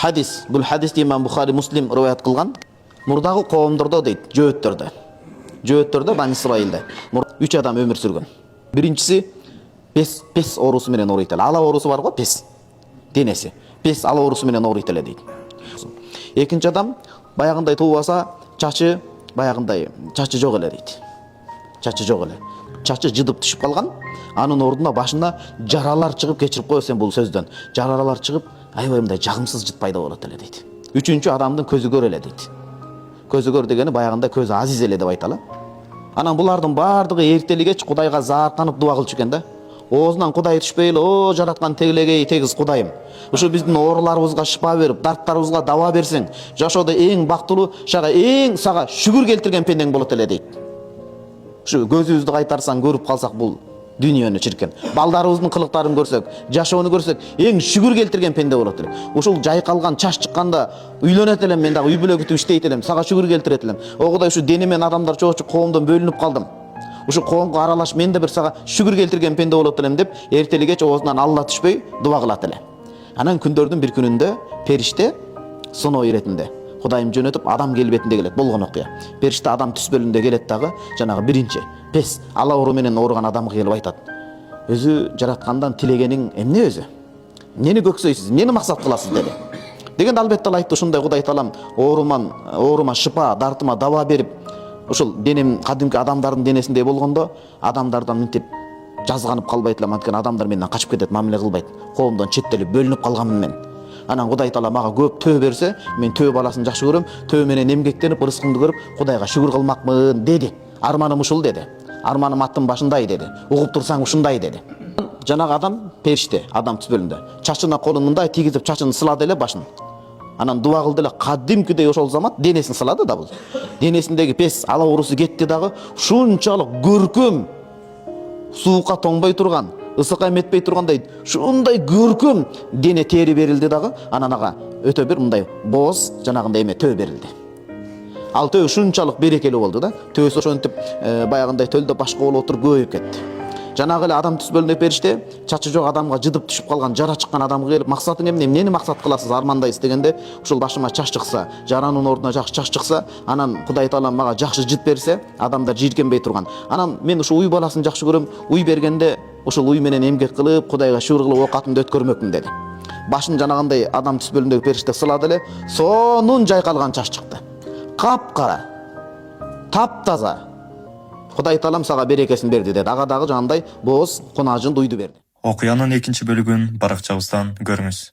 Hadis. Бұл хадисті имам Бухари, Муслим рываят қылған. Мұрдағы қауымдарда дейді, жөөттөрдө Бани Исраилде 3 адам өмір сүрген. Биринчиси пес оорусу менен ооруйт эле. Ала оорусу бар го, пес денеси. Пес ала оорусу менен ооруйт эле дейт. Экинчи адам баягындай туубаса, чачы жок эле дейт. Чачы жок эле. Чачы жыдып түшүп калган. Анын ордуна башына жаралар чыгып, кечирип коесен бул сөздөн. Жаралар чыгып, аябай мындай жагымсыз жыт пайда болот эле дейт. Үчүнчү адамдын көзү көр эле дейт. Көзү көр дегени баягында көзү азиз эле деп айталы. Анан булардын бардыгы эртелигеч Кудайга зааттанып дуа кылчу экен да. Оозунан Кудай түшпөй эле, о жараткан тегилегей тегиз Кудайым. Ушу биздин ооруларыбызга шыпа берип, дарттарыбызга даба берсең, жашоодо эң бактылуу, эң сага шүгүр келтирген пендең болот эле дейт. Ушу көзүбүздү кайтарсаң, көрүп калсак бул дүйнөнү чиркен. Балдарыбыздын кылыктарын көрсөк, жашоону көрсөк, эң шүгүр келтирген пенде болот эле. Ушул жайкалган чаш чыкканда үйлөнөт элем, мен дагы үй бүлө күтүп иштейт элем, сага шүгүр келтирет элем. О Кудай, ушу денемен адамдар чоочу коомдон бөлүнүп калдым. Ушу коомго аралаш, мен да бир сага шүгүр келтирген пенде болот элем деп, эртелигеч оозунан Алла түшпөй дуа кылат эле. Анан күндөрдүн бир күнүндө периште сыноо иретинде Кудайым жөнөтүп адам келбетинде келет, болгон окуя. Периште адам түс бөлүндө келет дагы, жанагы биринчи пес ала оору менен ооруган адамга келип айтат. Өзү жараткандан тилегениң эмне өзү? Эмнени көксөйсүз? Эмнени максат кыласыз деди. Дегенде албетте ал айтты, ушундай Кудай таалам оорума шыпа, дартыма даба берип, ушул денем кадимки адамдардын денесиндей болгондо, адамдардан мынтип жазганып калбайт элем, анткени адамдар менден качып кетет, мамиле кылбайт. Коомдон четтелип, бөлүнүп калганмын мен. Анан Кудай таала мага көп төө берсе, мен төө баласын жакшы көрөм, төө менен эмгектенип, рызкымды көрүп, Кудайга шүгүр кылмакмын деди. Арманым ушул деди. Арманым аттын башындай деди. Угуп турсаң ушундай деди. Жанагы адам периште, адам түз бөлүндө. Чачына колун мындай тийгизип, чачын сылады эле башын. Анан дуа кылды эле, кадимкидей ошол замат денесин сылады да бул. Денесиндеги пес ала оорусу кетти дагы, ушунчалык көркөм, суукка тоңбой турган, ысыкка эметпей тургандай, ушундай көркөм дене тери берилди дагы. Анан ага өтө бир мындай боз жанагындай эме төө берилди. Ал төө ушунчалык берекелүү болду да. Төөсү ошентип баягындай төлдө башка болуп отуруп көбөйүп кетти. Жанагы эле адам түз бөлүндө периште чачы жок адамга жыдып түшүп калган, жара чыккан адамга келип, максатың эмне? Эмнени максат кыласыз, армандайсыз дегенде, ушул башыма чаш чыкса, жаранын ордуна жакшы чаш чыкса, анан Кудай таала мага жакшы жыт берсе, адамдар жийиркенбей турган. Анан мен ушу уй баласын жакшы көрөм, уй бергенде ушул уй менен эмгек кылып, Кудайга шүгүр кылып оокатымды өткөрмөкмүн деди. Башын жанагындай адам түз бөлүндөгү периште сылады эле, сонун жайкалган чаш чыкты. Капкара, таптаза. Кудай таалам сага берекесин берди деди. Ага дагы жандай боз кунажын дуйду берди. Окуянын экинчи бөлүгүн баракчабыздан көрүңүз.